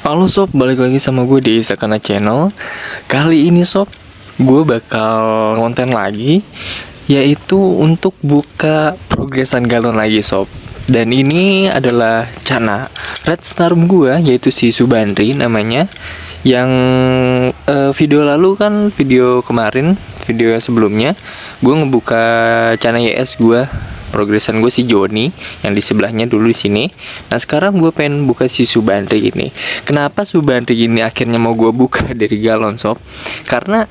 Halo sob, balik lagi sama gue di Sakana Channel. Kali ini sob, gue bakal konten lagi, yaitu untuk buka progresan galon lagi sob. Dan ini adalah Cana Red Starum gue, yaitu si Subandri namanya. Yang video lalu kan, video kemarin, video sebelumnya gue ngebuka Cana YS gue. Progresan gue si Joni yang di sebelahnya dulu di sini. Nah sekarang gue pengen buka si Subandri ini. Kenapa Subandri ini akhirnya mau gue buka dari galon sob? Karena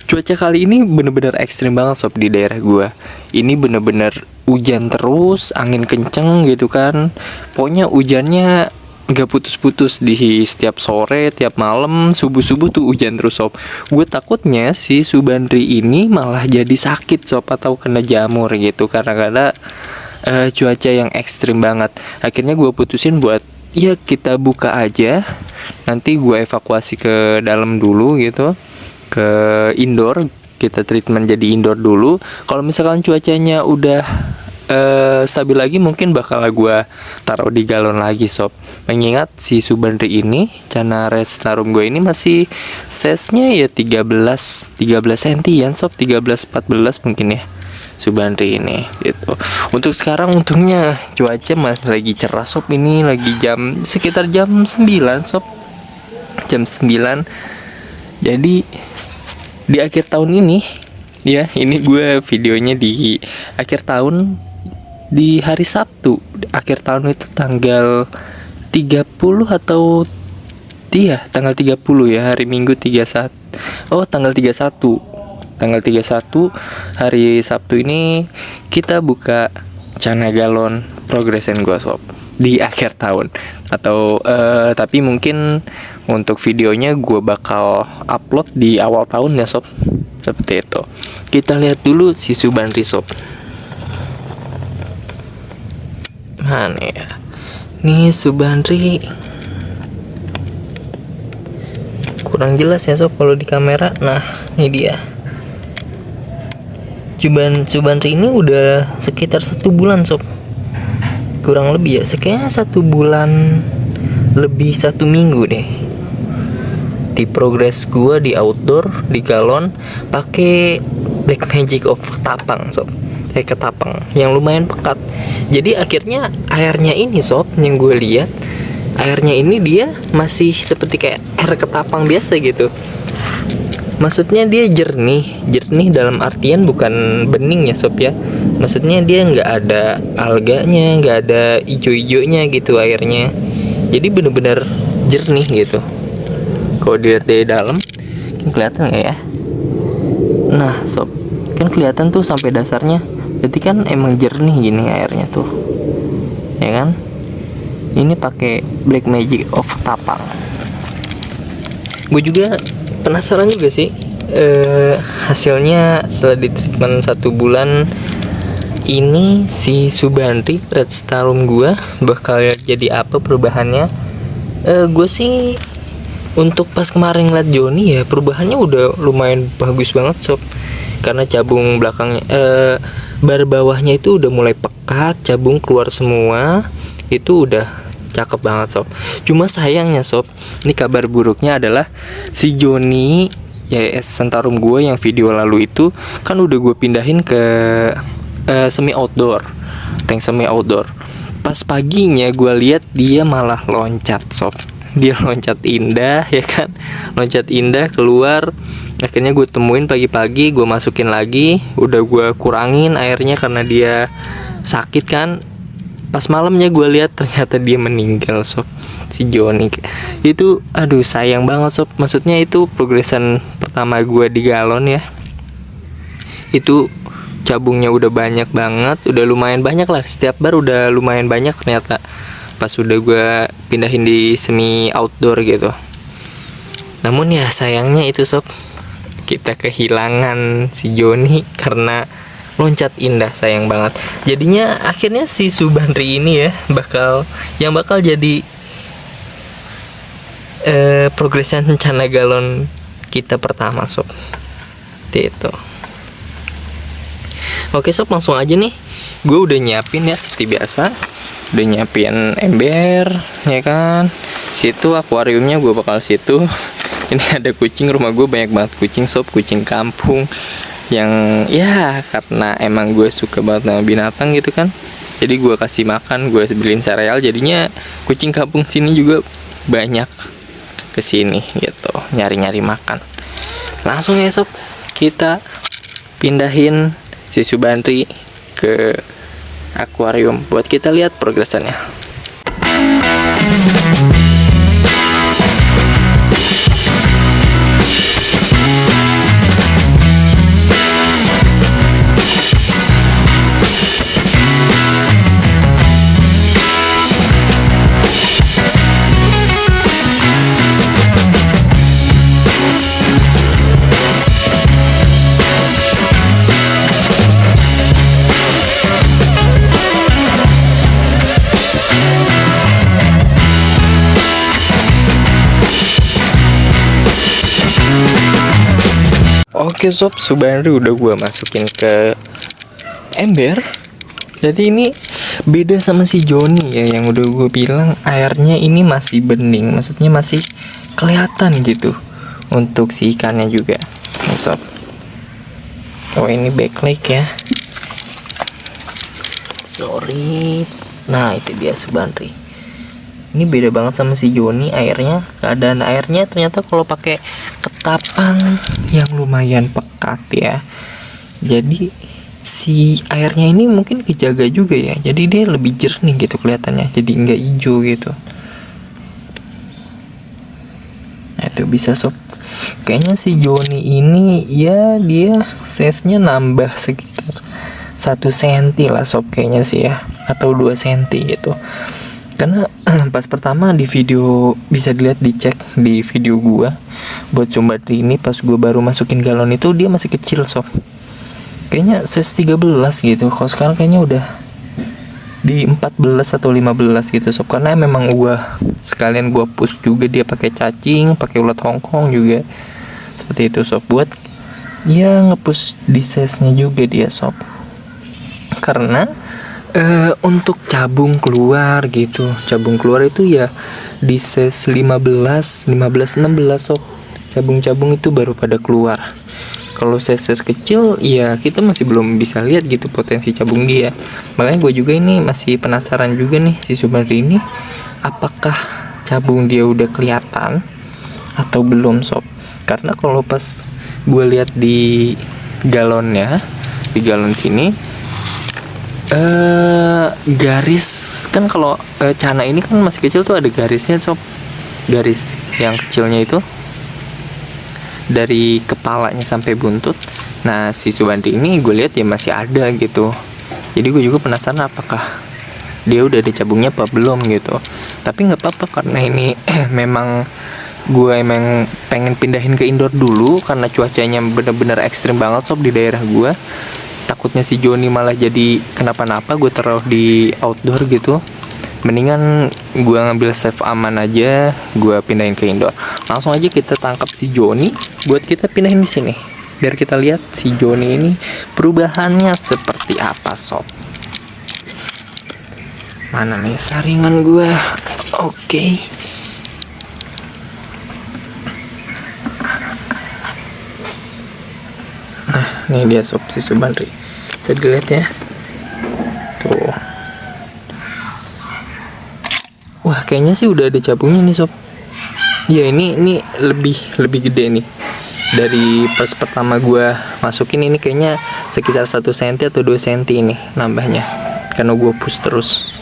cuaca kali ini bener-bener ekstrim banget sob di daerah gue. Ini bener-bener hujan terus, angin kenceng gitu kan. Pokoknya hujannya gak putus-putus di setiap sore, tiap malam, subuh-subuh tuh hujan terus sob. Gue takutnya si Subandri ini malah jadi sakit sob, atau kena jamur gitu karena cuaca yang ekstrim banget. Akhirnya gue putusin buat ya kita buka aja. Nanti gue evakuasi ke dalam dulu gitu, ke indoor. Kita treatment jadi indoor dulu. Kalau misalkan cuacanya udah stabil lagi, mungkin bakal gue taruh di galon lagi sob. Mengingat si Subandri ini, Cana Red Starum gue ini masih size-nya ya 13 sentian sob, 13-14 mungkin ya Subandri ini gitu. Untuk sekarang untungnya cuaca masih lagi cerah sob. Ini lagi sekitar jam 9 sob, jam 9. Jadi di akhir tahun ini ya, ini gue videonya di akhir tahun, di hari Sabtu akhir tahun itu tanggal 30 atau tanggal 30 ya, hari Minggu 31. Oh, tanggal 31 hari Sabtu ini kita buka Cana galon progresen gua sob di akhir tahun. Atau tapi mungkin untuk videonya gua bakal upload di awal tahun ya sob, seperti itu. Kita lihat dulu si Subandri sob. Mana ya? Nih Subandri kurang jelas ya sob kalau di kamera. Nah, ini dia. Subandri ini udah sekitar 1 bulan sob. Kurang lebih ya, sekayaknya 1 bulan lebih 1 minggu deh. Di progres gua di outdoor di galon pakai Black Magic of Ketapang sob. Ketapang yang lumayan pekat. Jadi akhirnya airnya ini sob, yang gue lihat airnya ini dia masih seperti kayak air ketapang biasa gitu. Maksudnya dia jernih dalam artian bukan bening ya sob ya. Maksudnya dia nggak ada alganya, nggak ada ijo-ijonya gitu airnya. Jadi bener-bener jernih gitu. Kalau dilihat dari dalam, kelihatan nggak ya? Nah sob, kan kelihatan tuh sampai dasarnya. Berarti kan emang jernih gini airnya tuh, ya kan? Ini pakai Black Magic of Ketapang. Gue juga penasaran juga sih hasilnya setelah di treatment 1 bulan ini si Subandri Red Starum gue bakal jadi apa perubahannya. Gue sih untuk pas kemarin ngeliat Joni ya, perubahannya udah lumayan bagus banget sob. Karena cabung belakangnya bar bawahnya itu udah mulai pekat, cabung keluar semua, itu udah cakep banget sob. Cuma sayangnya sob, ini kabar buruknya adalah si Joni ya Centarum gue yang video lalu itu kan udah gue pindahin ke semi outdoor, tank semi outdoor. Pas paginya gue lihat dia malah loncat sob. Dia loncat indah ya kan, loncat indah keluar. Akhirnya gue temuin pagi-pagi, gue masukin lagi, udah gue kurangin airnya karena dia sakit kan. Pas malamnya gue lihat ternyata dia meninggal sob, si Joni. Itu aduh sayang banget sob. Maksudnya itu progresan pertama gue di galon ya. Itu cabungnya udah banyak banget, udah lumayan banyak lah. Setiap bar udah lumayan banyak ternyata. Pas udah gue pindahin di semi outdoor gitu. Namun ya sayangnya itu sob, kita kehilangan si Joni karena loncat indah, sayang banget. Jadinya akhirnya si Subandri ini ya bakal jadi progresan Cana galon kita pertama sob. Itu. Oke sob, langsung aja nih. Gue udah nyiapin ya seperti biasa. Udah nyiapin ember ya kan, Situ akuariumnya gue bakal situ. Ini ada kucing, rumah gue banyak banget kucing sob, kucing kampung yang ya karena emang gue suka banget sama binatang gitu kan. Jadi gue kasih makan, gue beliin sereal, jadinya kucing kampung sini juga banyak kesini gitu, nyari-nyari makan. Langsung ya sob, kita pindahin si Subandri ke akuarium buat kita lihat progresannya. Oke sob, Subandri udah gue masukin ke ember. Jadi ini beda sama si Joni ya, yang udah gue bilang airnya ini masih bening, maksudnya masih kelihatan gitu untuk si ikannya juga. Nih sob, oh ini backlight ya, sorry. Nah itu dia Subandri. Ini beda banget sama si Joni, airnya, keadaan airnya ternyata kalau pakai ketapang yang lumayan pekat ya. Jadi si airnya ini mungkin kejaga juga ya. Jadi dia lebih jernih gitu kelihatannya. Jadi nggak hijau gitu. Nah itu bisa sob. Kayaknya si Joni ini ya dia size-nya nambah sekitar 1 cm lah sob kayaknya sih ya. Atau 2 cm gitu. Karena pas pertama di video, bisa dilihat dicek di video gua buat Subandri ini, pas gua baru masukin galon itu dia masih kecil sob, kayaknya size 13 gitu. Kalau sekarang kayaknya udah di 14 atau 15 gitu sob, karena memang gua sekalian gua push juga dia pakai cacing, pakai ulat Hongkong juga seperti itu sob, buat ya ngepush di size nya juga dia sob. Karena untuk cabung keluar gitu, cabung keluar itu ya di size 15, 16 sob. Cabung-cabung itu baru pada keluar. Kalau size kecil ya kita masih belum bisa lihat gitu potensi cabung dia. Makanya gue juga ini masih penasaran juga nih si Subandri ini, apakah cabung dia udah kelihatan atau belum sob. Karena kalau pas gue lihat di galonnya, di galon sini, garis kan, kalau cana ini kan masih kecil tuh ada garisnya sob, garis yang kecilnya itu dari kepalanya sampai buntut. Nah si Subandri ini gue lihat ya masih ada gitu. Jadi gue juga penasaran apakah dia udah ada cabungnya apa belum gitu. Tapi nggak apa-apa karena ini memang gue emang pengen pindahin ke indoor dulu karena cuacanya bener-bener ekstrim banget sob di daerah gue. Takutnya si Joni malah jadi kenapa-napa, gue taruh di outdoor gitu. Mendingan gue ngambil safe aman aja, gue pindahin ke indoor. Langsung aja kita tangkap si Joni buat kita pindahin di sini, biar kita lihat si Joni ini perubahannya seperti apa sob. Mana nih saringan gue? Oke. Nah ini dia sob si Subandri, bisa dilihat ya tuh. Wah kayaknya sih udah ada cabungnya nih sob. Ya ini lebih gede nih dari pas pertama gua masukin. Ini kayaknya sekitar 1 cm atau 2 cm ini nambahnya karena gua push terus.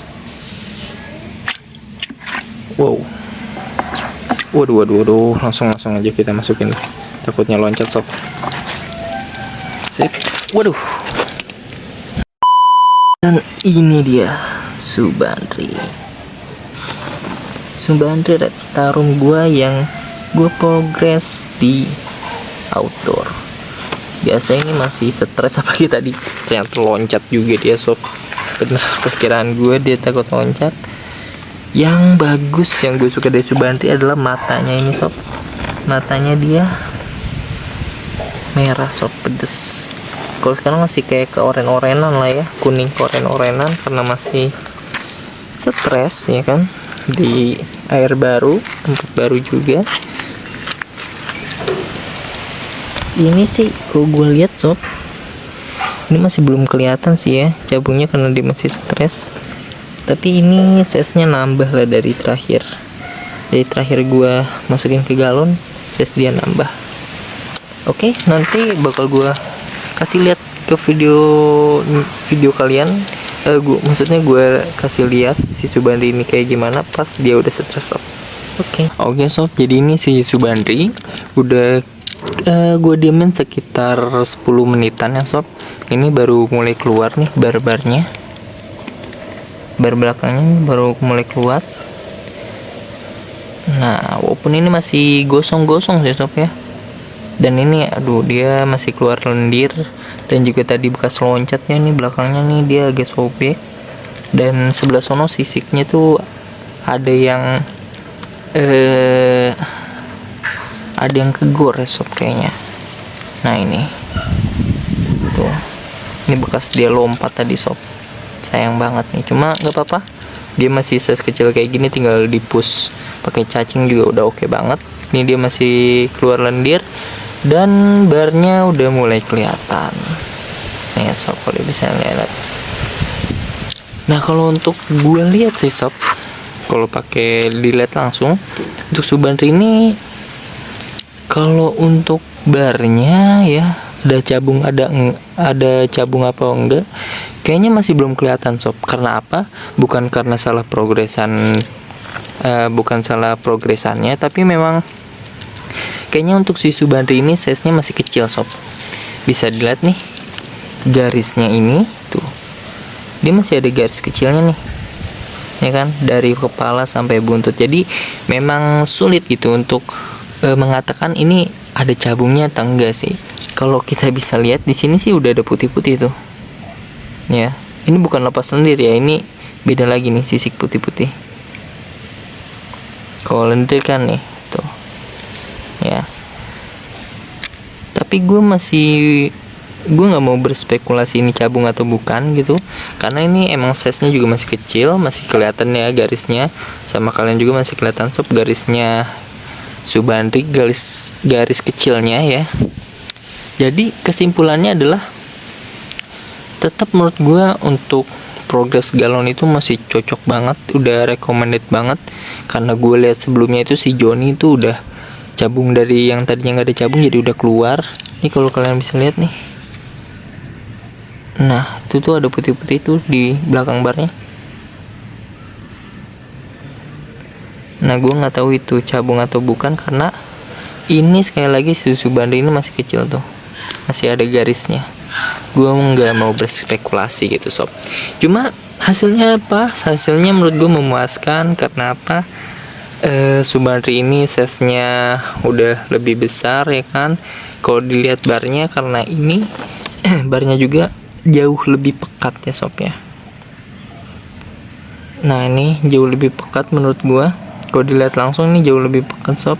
Wow, waduh, langsung aja kita masukin, takutnya loncat sob. Sip. Waduh. Dan ini dia Subandri Red Starum gua yang gua progres di outdoor. Biasa ini masih stres apalagi tadi ternyata loncat juga dia sob. Bener perkiraan gue, dia takut loncat. Yang bagus yang gue suka dari Subandri adalah matanya ini sob. Matanya dia merah sob, pedes. Kalau sekarang masih kayak ke oren-orenan lah ya, kuning ke oren-orenan karena masih stres ya kan. di air baru, tempat baru juga. Ini sih kalau gue lihat sob, ini masih belum kelihatan sih ya cabungnya karena dia masih stres. Tapi ini size-nya nambah lah dari terakhir. Dari terakhir gue masukin ke galon, size dia nambah. Oke, nanti bakal gue kasih lihat ke video kalian. Maksudnya gue kasih lihat si Subandri ini kayak gimana pas dia udah stres sob. Oke sob, jadi ini si Subandri udah gue diemin sekitar 10 menitan ya sob. Ini baru mulai keluar nih bar-barnya, bar belakangnya baru mulai keluar. Nah walaupun ini masih gosong-gosong sih sob ya, dan ini aduh dia masih keluar lendir. Dan juga tadi bekas loncatnya nih belakangnya nih dia agak sobek. Dan sebelah sono sisiknya tuh ada yang kegores sob kayaknya. Nah ini tuh, ini bekas dia lompat tadi sob. Sayang banget nih, cuma nggak apa-apa, dia masih size kecil kayak gini, tinggal dipus pakai cacing juga udah oke banget. Ini dia masih keluar lendir dan barnya udah mulai kelihatan nih sob, kalau bisa lihat. Nah kalau untuk gue lihat sih sob, kalau pakai dilihat langsung untuk Subandri ini, kalau untuk barnya ya ada cabung apa enggak, kayaknya masih belum kelihatan sob. Karena apa? Bukan karena salah progresannya, tapi memang kayaknya untuk si Subandri ini size-nya masih kecil sob. Bisa dilihat nih garisnya ini tuh, dia masih ada garis kecilnya nih ya kan, dari kepala sampai buntut. Jadi memang sulit gitu untuk mengatakan ini ada cabungnya atau enggak sih. Kalau kita bisa lihat di sini sih udah ada putih-putih tuh ya. Ini bukan lepas lendir ya, ini beda lagi nih sisik putih-putih. Kalau lendir kan nih tuh ya. Tapi gue nggak mau berspekulasi ini cabung atau bukan gitu, karena ini emang size nya juga masih kecil, masih kelihatan ya garisnya. Sama kalian juga masih kelihatan sob garisnya Subandri, garis kecilnya ya. Jadi kesimpulannya adalah tetap menurut gue untuk progres galon itu masih cocok banget, udah recommended banget. Karena gue lihat sebelumnya itu si Joni itu udah cabung, dari yang tadinya nggak ada cabung jadi udah keluar. Ini kalau kalian bisa lihat nih, nah itu tuh ada putih-putih tuh di belakang barnya. Nah gue nggak tahu itu cabung atau bukan, karena ini sekali lagi si Subandri ini masih kecil tuh, masih ada garisnya. Gue nggak mau berspekulasi gitu sob. Cuma hasilnya apa? Hasilnya menurut gue memuaskan. Karena apa? Subandri ini size-nya udah lebih besar ya kan. Kalau dilihat barnya, karena ini barnya juga jauh lebih pekat ya sob ya. Nah ini jauh lebih pekat menurut gua. Kalau dilihat langsung ini jauh lebih pekat sob.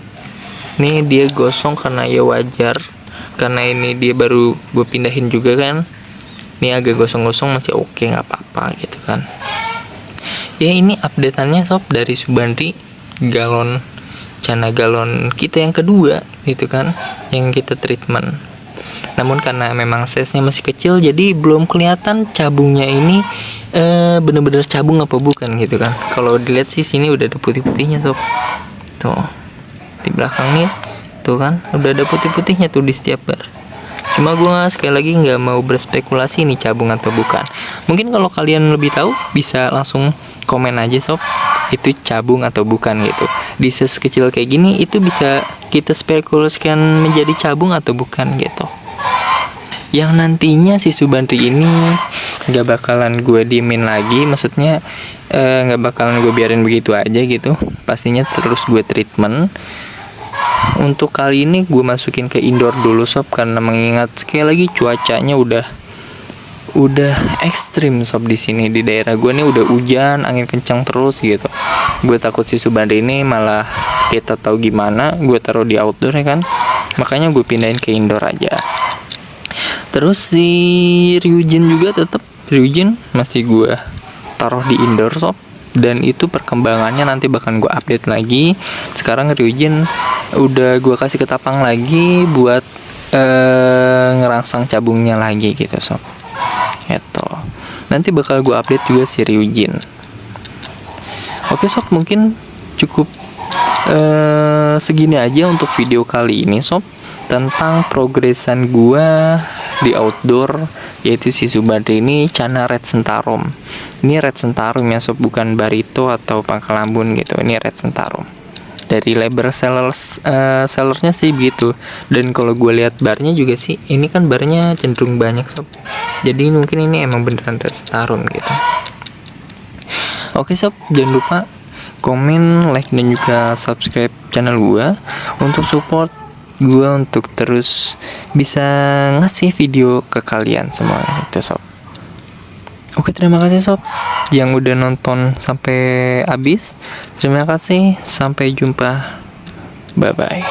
Ini dia gosong karena ya wajar, karena ini dia baru gue pindahin juga kan. Ini agak gosong-gosong masih oke, nggak apa-apa gitu kan. Ya ini updateannya sob dari Subandri cana galon kita yang kedua gitu kan, yang kita treatment. Namun karena memang size-nya masih kecil, jadi belum kelihatan cabungnya ini bener-bener cabung apa bukan gitu kan. Kalau dilihat sih sini udah ada putih-putihnya sob. Tuh di belakang nih tuh kan udah ada putih-putihnya tuh di setiap bar. Cuma gue sekali lagi nggak mau berspekulasi ini cabung atau bukan. Mungkin kalau kalian lebih tahu bisa langsung komen aja sob, itu cabung atau bukan gitu. Di size kecil kayak gini itu bisa kita spekulasikan menjadi cabung atau bukan gitu. Yang nantinya si Subandri ini nggak bakalan gue diemin lagi, maksudnya nggak bakalan gue biarin begitu aja gitu. Pastinya terus gue treatment. Untuk kali ini gue masukin ke indoor dulu sob, karena mengingat sekali lagi cuacanya udah ekstrim sob. Di sini di daerah gue nih udah hujan, angin kencang terus gitu. Gue takut si Subandri ini malah kita tahu gimana, gue taruh di outdoor ya kan. Makanya gue pindahin ke indoor aja. Terus si Ryujin juga tetap, Ryujin masih gue taruh di indoor sob. dan itu perkembangannya nanti bakal gue update lagi. Sekarang Ryujin udah gue kasih ketapang lagi buat ngerangsang cabungnya lagi gitu sob. Gitu. Nanti bakal gue update juga si Ryujin. Oke sob, mungkin cukup segini aja untuk video kali ini sob, tentang progresan gua di outdoor, yaitu si Subadri ini Cana Red Sentarum. Ini Red Sentarum ya sob, bukan Barito atau Pangkal Ambon gitu. Ini Red Sentarum. Dari label sellernya sih begitu. Dan kalau gue lihat barnya juga sih, ini kan barnya cenderung banyak sob. Jadi mungkin ini emang beneran Red Sentarum gitu. Oke sob, jangan lupa komen, like, dan juga subscribe channel gua untuk support gua untuk terus bisa ngasih video ke kalian semua itu sob. Oke, terima kasih sob yang udah nonton sampai habis. Terima kasih, sampai jumpa, bye bye.